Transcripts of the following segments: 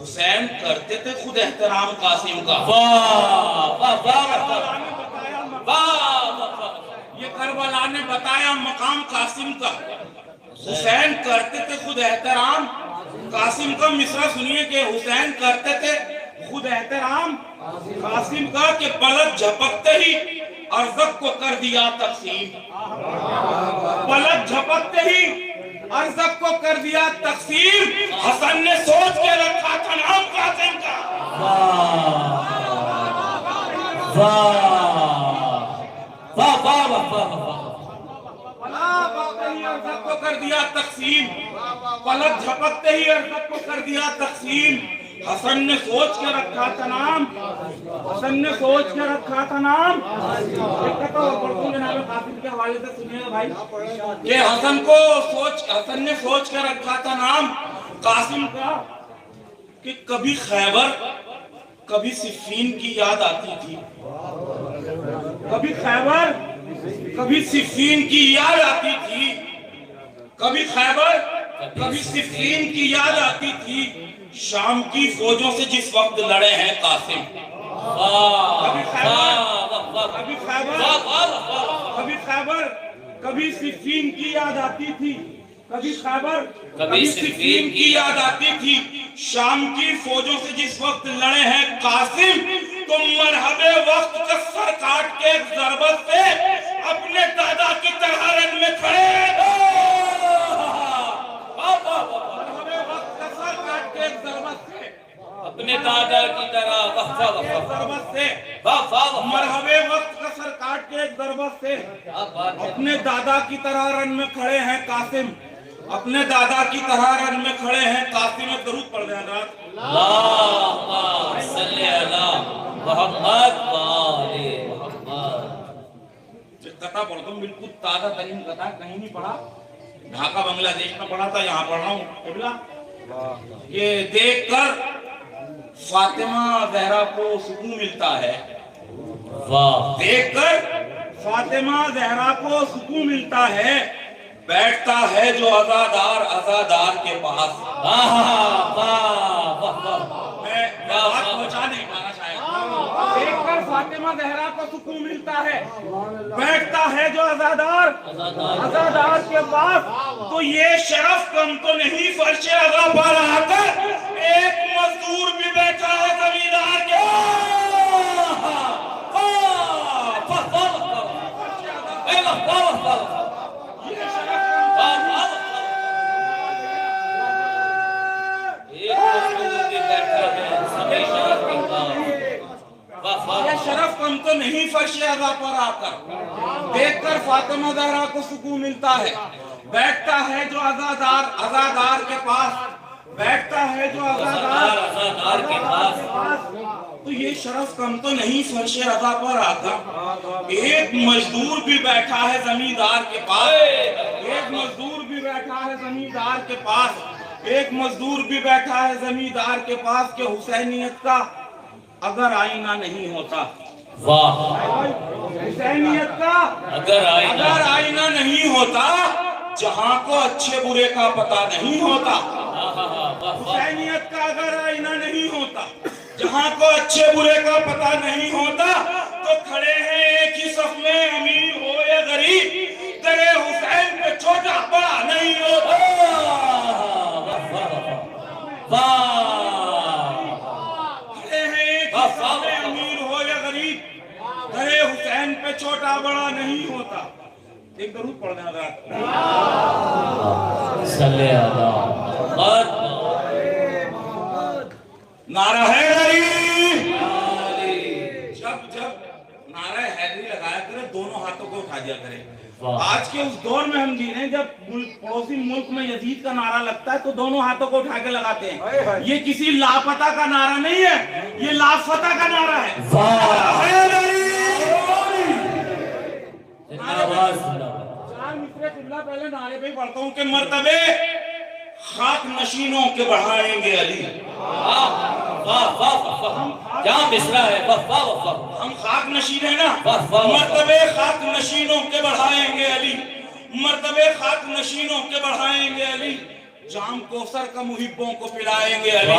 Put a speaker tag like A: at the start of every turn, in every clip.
A: حسین کرتے تھے خود احترام قاسم کا.
B: واہ واہ واہ
A: یہ کربلا نے بتایا مقام قاسم کا. حسین کرتے تھے خود احترام قاسم کا. مصرع سنیے کہ حسین کرتے تھے خود احترام قاسم کا کہ پلک جھپکتے ہی ارزق کو کر دیا تقسیم. پلک جھپکتے ہی ارزق کو کر دیا تقسیم. حسن نے سوچ کے رکھا تھا نام قاسم کا. ارزق کو کر دیا تقسیم. پلک جھپکتے ہی ارزق کو کر دیا تقسیم. حسن نے سوچ کے رکھا تھا نام. حسن نے سوچ کے رکھا تھا نام. قاسم کے حوالے سے سنیے گا بھائی کہ حسن نے سوچ کے رکھا تھا نام قاسم کا کہ کبھی خیبر کبھی صفین کی یاد آتی تھی. کبھی خیبر کبھی صفین کی یاد آتی تھی. کبھی خیبر کبھی صفین کی یاد آتی تھی. شام کی فوجوں سے جس وقت لڑے ہیں قاسم. کبھی خیبر کبھی صفین کی یاد آتی تھی. کبھی خیبر کبھی صفین کی یاد آتی تھی. شام کی فوجوں سے جس وقت لڑے ہیں قاسم. تم مرحبے وقت کا سر کاٹ کے ایک ضربت سے اپنے دادا کی طرح رن میں کھڑے.
B: اپنے دادا کی طرح
A: مرحبے وقت کا سر کاٹ کے ایک ضربت سے اپنے دادا کی طرح رن میں کھڑے ہیں قاسم. اپنے دادا کی طرح رن میں کھڑے ہیں قاسم. ایک درود پڑھ دیں حضرات.
B: اللہم صلی علی محمد و آل محمد.
A: کتھا پڑھتا ہوں بالکل تازہ ترین کتھا. کہیں نہیں پڑھا. ڈھاکہ بنگلہ دیش میں پڑھا تھا. یہاں پڑھ رہا ہوں. یہ دیکھ کر فاطمہ زہرا کو سکون ملتا ہے. دیکھ کر فاطمہ زہرا کو سکون ملتا ہے. بیٹھتا ہے جو عزادار عزادار کے پاس. میں بات پہنچا نہیں پانا شاید. دیکھ کر فاطمہ زہرا کو سکون ملتا ہے. بیٹھتا ہے جو عزادار عزادار کے پاس. تو یہ شرف کم تو نہیں فرش عزا پر آ کر ایک مزدور بھی بیٹھا ہے زمیندار کے. یہ شرف کم تو نہیں فرش عزا پر آ کر. دیکھ کر فاطمہ زہرا کو سکون ملتا ہے. بیٹھتا ہے جو عزادار کے پاس. بیٹھتا ہے جو عزادار کے پاس. تو یہ شرف کم تو نہیں فرش عزا پر آ کر ایک مزدور بھی بیٹھا ہے زمیندار کے پاس. ایک مزدور بھی بیٹھا ہے زمیندار کے پاس. ایک مزدور بھی بیٹھا ہے زمیندار کے پاس کہ حسینیت کا اگر آئینہ نہیں ہوتا. حسینیت کا اگر آئینہ نہیں ہوتا جہاں کو اچھے برے کا پتہ نہیں ہوتا. حسینیت کا اگر آئینہ نہیں ہوتا جہاں کو اچھے برے کا پتہ نہیں ہوتا. تو کھڑے ہیں ایک ہی صف میں امیر ہو یا غریب تیرے حسین پہ چھوٹا بڑا نہیں ہوتا. کھڑے ہیں ایک ہی صف میں امیر ہو یا غریب تیرے حسین پہ چھوٹا بڑا نہیں ہوتا. ایک درود پڑھ دیں حضرات.
B: صلی اللہ
A: نعرہ حیدری. جب نعرہ حیدری لگایا کرے دونوں ہاتھوں کو اٹھا دیا کرے. آج کے اس دور میں ہم جی رہے ہیں جب پڑوسی ملک میں یزید کا نعرہ لگتا ہے تو دونوں ہاتھوں کو اٹھا کے لگاتے ہیں. یہ کسی لاپتہ کا نعرہ نہیں ہے. یہ لافتہ کا نعرہ ہے. پہلے نعرے پہ پڑھتا ہوں کہ مرتبے خاک نشینوں کے بڑھائیں گے علی.
B: کیا مصرع ہے.
A: ہم خاک نشین ہیں نا. مرتبے خاک نشینوں کے بڑھائیں گے علی. مرتبے خاک نشینوں کے بڑھائیں گے علی. جام کوثر کا محبوں کو پلائیں گے علی.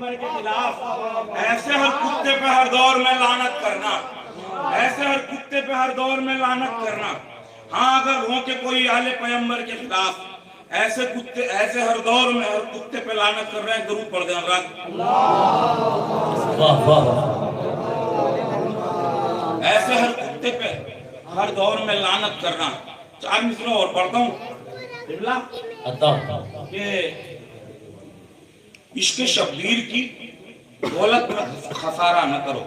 A: پیغمبر کے خلاف ایسے ہر کتے پہ ہر دور میں لعنت کرنا، ایسے ہر کتے پہ ہر دور میں لعنت کرنا۔ ہاں اگر ہو کہ کوئی اہل پیغمبر کے خلاف ایسے کتے، ایسے ہر دور میں ہر کتے پہ لعنت کر رہے ہیں، درود پڑھ دیں اللہ۔
B: واہ واہ،
A: ایسے ہر کتے پہ ہر دور میں لعنت کرنا۔ 4 مثلوں اور پڑھتا ہوں کہ عشق شبیر کی دولت میں خسارہ نہ کرو،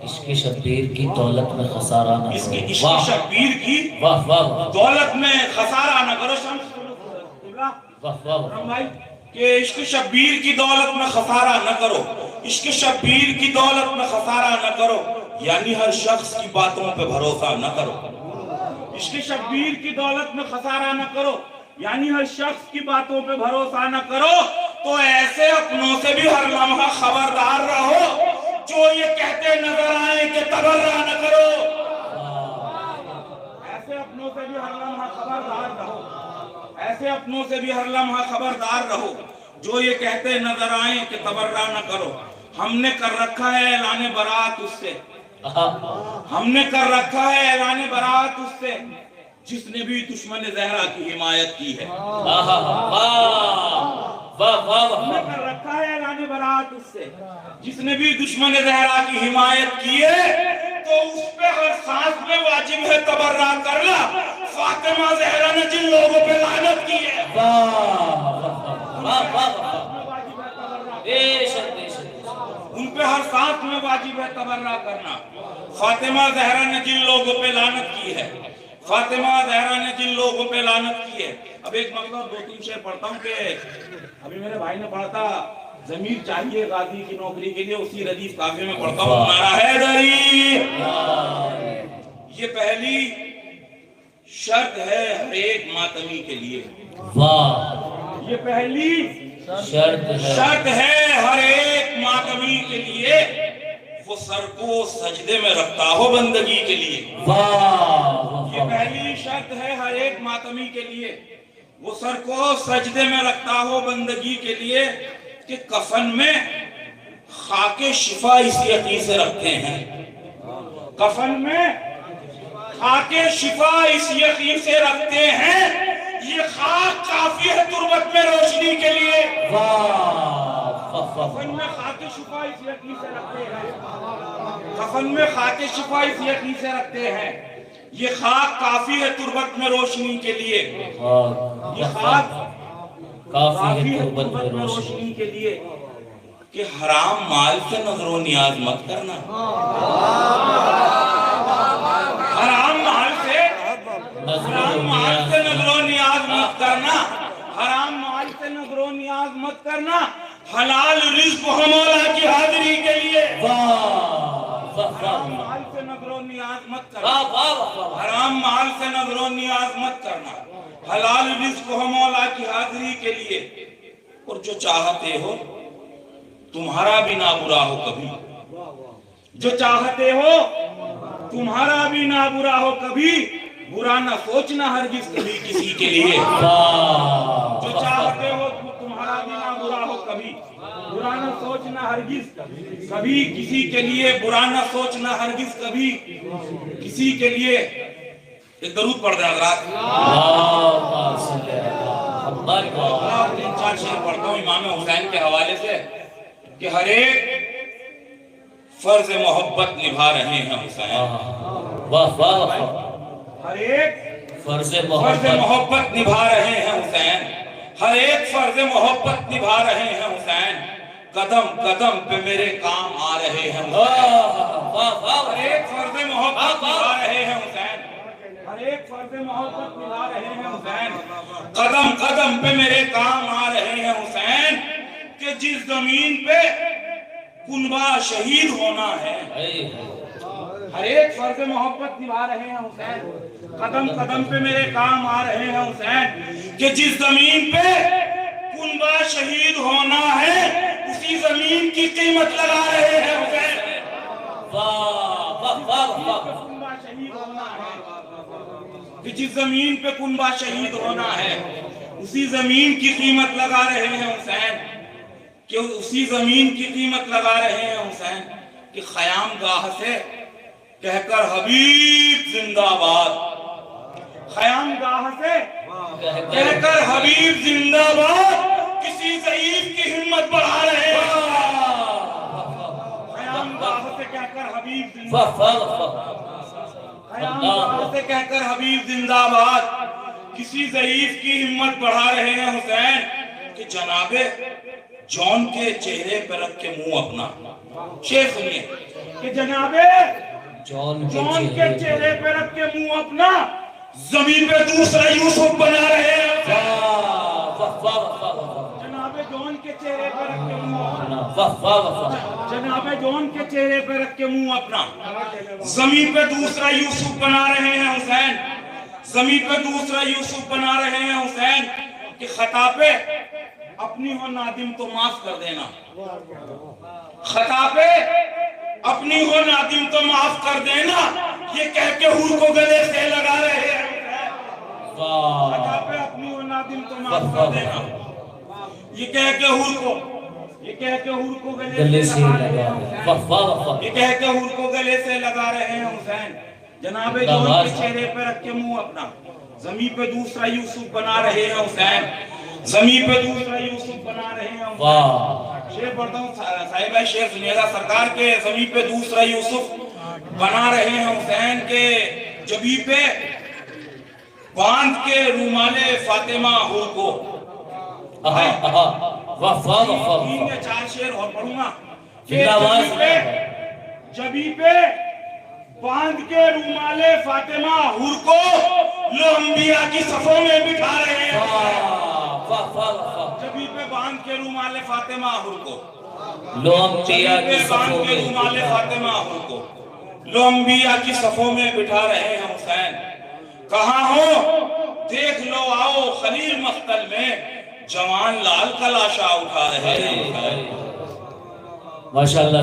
B: عشق شبیر کی دولت میں خسارہ نہ
A: اس
B: کرو۔
A: کی عشق شبیر کی
B: واہ واہ
A: دولت میں خسارہ نہ کرو۔
B: واہ واہ،
A: بھائی کہ عشق شبیر کی دولت میں خسارہ نہ کرو، عشق شبیر کی دولت میں خسارہ نہ کرو، یعنی ہر شخص کی باتوں پہ بھروسہ نہ کرو۔ عشق شبیر کی دولت میں خسارہ نہ کرو، یعنی ہر شخص کی باتوں پہ بھروسہ نہ کرو، تو ایسے اپنوں سے بھی ہر لمحہ خبردار رہو جو یہ کہتے نظر آئیں کہ تبرہ نہ کرو۔ ایسے اپنوں سے بھی ہر لمحہ خبردار رہو، ایسے اپنوں سے بھی ہر لمحہ خبردار رہو جو یہ کہتے نظر آئیں کہ تبرہ نہ کرو۔ ہم نے کر رکھا ہے اعلان برات اس سے، ہم نے کر رکھا ہے اعلان برات اس سے جس نے بھی دشمن زہرا کی حمایت کی ہے۔ ہم نے کر رکھا ہے اعلان برات اس سے جس نے بھی دشمن زہرا کی حمایت کی ہے، تو اس پہ ہر سانس میں واجب ہے تبرہ کرنا۔ فاطمہ زہرا نے جن لوگوں پہ لعنت کی ہے، ان پہ ہر سانس میں واجب ہے تبرہ کرنا۔ فاطمہ زہرا نے جن لوگوں پہ لعنت کی ہے، فاطمہ زہرا نے جن لوگوں پہ لعنت کی ہے۔ اب ایک مطلب 2-3 شعر پڑھتا ہوں کہ ابھی میرے بھائی نے پڑھا تھا ضمیر چاہیے غازی کی نوکری کے لیے، اسی ردیف قافیے میں پڑھتا ہوں نعرہ حیدری۔ یہ پہلی شرط ہے ہر ایک ماتمی کے لیے، یہ پہلی شرط ہے ہر ایک ماتمی کے لیے، وہ سر کو سجدے میں رکھتا ہو بندگی کے لیے۔ یہ پہلی شرط ہے ہر ایک ماتمی کے لیے، وہ سر کو سجدے میں رکھتا ہو بندگی کے لیے کہ کفن میں خاک شفا اس یقین سے رکھتے ہیں، کفن میں خاک شفا اس یقین سے رکھتے ہیں، یہ خاک کافی ہے تربت میں روشنی کے لیے۔ کفن میں خاک شفا اس یقین سے رکھتے ہیں، کفن میں خاک شفا اس یقین سے رکھتے ہیں، یہ خاک کافی ہے تربت میں روشنی کے لیے، یہ خاک کافی ہے تربت میں روشنی کے لیے کہ حرام مال سے نظر و نیاز مت کرنا، حرام مال سے نظر و نیاز مت کرنا، حرام مال سے نظر و نیاز مت کرنا، حلال رزق ہو مولا کی حاضری کے لیے۔ حرام مال سے نظر و نیاز مت کرنا، حرام مال سے نظر و نیاز مت کرنا، حلال رزق ہو مولا کی حاضری کے لیے۔ اور جو چاہتے ہو تمہارا بھی نہ برا ہو کبھی، جو چاہتے ہو تمہارا بھی نہ برا ہو کبھی، برا نہ سوچنا ہرگز کبھی کسی کے لیے۔ جو چاہتے ہو تمہارا بھی نہ برا ہو کبھی، برا نہ سوچنا ہرگز کبھی کسی کے لیے، برا نہ سوچنا ہرگز کبھی کسی کے لیے۔ ایک درود پڑھ دیں حضرات۔ 3-4 شعر پڑھتا ہوں امام حسین کے حوالے سے کہ ہر ایک فرض محبت نبھا رہے ہیں حسین، ہر ایک فرض محبت نبھا رہے ہیں حسین، ہر ایک فرض محبت نبھا رہے ہیں حسین، قدم قدم پہ میرے کام آ رہے ہیں حسین، ہر ایک فرض محبت نبھا رہے ہیں حسین، ہر ایک فرض محبت نبھا رہے ہیں حسین، قدم قدم پہ میرے کام آ رہے ہیں حسین، کہ جس زمین پہ کنبہ شہید ہونا ہے، ہر ایک فرض محبت نبھا رہے ہیں حسین، قدم قدم پہ میرے کام آ رہے ہیں حسین، کہ جس زمین پہ کنبہ شہید ہونا ہے اسی زمین کی قیمت لگا رہے ہیں حسین۔ کنبہ شہید ہونا ہے، کہ جس زمین پہ کنبہ شہید ہونا ہے اسی زمین کی قیمت لگا رہے ہیں حسین۔ کہ اسی زمین کی قیمت لگا رہے ہیں حسین کہ خیام گاہ سے کہہ کر حبیب زندہ باد، خیام گاہ سے کہہ کر حبیب زندہ باد، کسی ضعیف کی ہمت بڑھا رہے ہیں، خیام گاہ سے کہہ کر حبیب زندہ باد، خیام گاہ سے کہہ کر حبیب زندہ باد، کسی ضعیف کی ہمت بڑھا رہے ہیں حسین کہ جناب جون کے چہرے پہ رکھ کے منہ اپنا، شعر سنیے کہ جناب
B: جون
A: کے چہرے پہ رکھ کے منہ اپنا، زمین پہ دوسرا یوسف بنا رہے ہیں، جناب جون کے چہرے پہ رکھ کے منہ اپنا، جناب جون کے چہرے پہ رکھ کے منہ اپنا، زمین پہ دوسرا یوسف بنا رہے ہیں حسین، زمین پہ دوسرا یوسف بنا رہے ہیں حسین کہ خطا پہ اپنی ہو نادم تو معاف کر دینا، خطا پہ اپنی ہو نادم تو معاف کر دینا، یہ کہہ کے حور کو گلے سے لگا رہے ہیں، خطا پہ اپنی ہو نادم تو معاف کر دینا، یہ کہہ کے حور کو گلے سے لگا رہے ہیں، یہ کہہ کے حور کو گلے سے لگا رہے ہیں حسین، جناب جون کے چہرے پہ رکھ کے منہ اپنا، زمین پہ دوسرا یوسف بنا رہے ہیں حسین، زمین پہ دوسرا یوسف بنا رہے ہیں حسین، شعر پڑھتا ہوں صاحبہ، شعر سنیے گا، سرکار کے زمین پہ دوسرا یوسف بنا رہے ہیں حسین کے جبی پہ باندھ کے رومال فاطمہ ہو کو، تین یا چار شعر اور پڑھوں گا، جبی پہ باندھ کے رومال فاطمہ حور کو لو انبیاء کی صفوں میں بٹھا رہے ہیں، جبی پہ باندھ کے رومال فاطمہ حور کو،
B: لو انبیاء کی صفوں میں
A: رومال فاطمہ حور کو لو انبیاء کی صفوں میں بٹھا رہے ہیں حسین، کہاں ہو دیکھ لو آؤ خلیل مقتل میں، جوان لال کا لاشا اٹھا رہے ہیں،
B: ماشاءاللہ۔